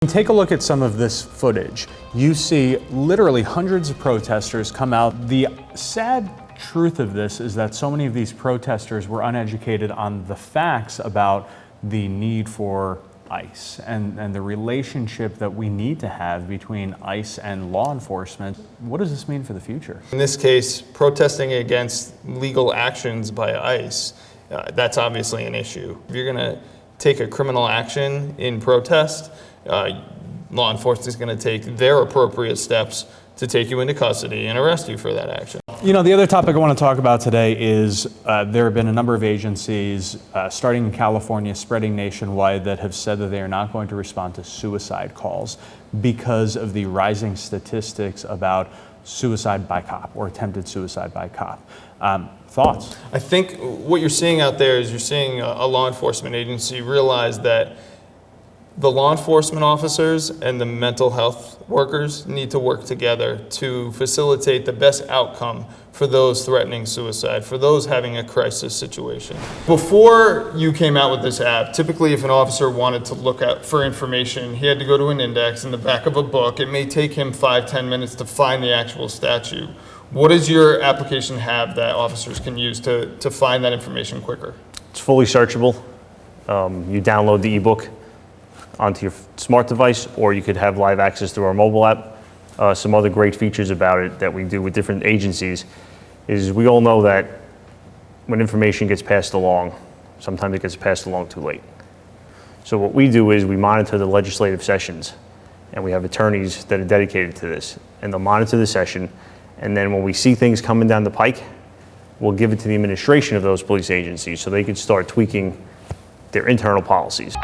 Take a look at some of this footage. You see literally hundreds of protesters come out. The sad truth of this is that so many of these protesters were uneducated on the facts about the need for ICE and the relationship that we need to have between ICE and law enforcement. What does this mean for the future? In this case, protesting against legal actions by ICE, that's obviously an issue. If you're going to take a criminal action in protest, law enforcement is going to take their appropriate steps to take you into custody and arrest you for that action. You know, the other topic I want to talk about today is there have been a number of agencies, starting in California, spreading nationwide, that have said that they are not going to respond to suicide calls because of the rising statistics about suicide by cop or attempted suicide by cop. Thoughts? I think what you're seeing out there is you're seeing a law enforcement agency realize that the law enforcement officers and the mental health workers need to work together to facilitate the best outcome for those threatening suicide, for those having a crisis situation. Before you came out with this app, typically if an officer wanted to look out for information, he had to go to an index in the back of a book. It may take him 5-10 minutes to find the actual statute. What does your application have that officers can use to find that information quicker? It's fully searchable. You download the ebook onto your smart device, or you could have live access through our mobile app. Some other great features about it that we do with different agencies is we all know that when information gets passed along, sometimes it gets passed along too late. So what we do is we monitor the legislative sessions, and we have attorneys that are dedicated to this, and they'll monitor the session, and then when we see things coming down the pike, we'll give it to the administration of those police agencies so they can start tweaking their internal policies.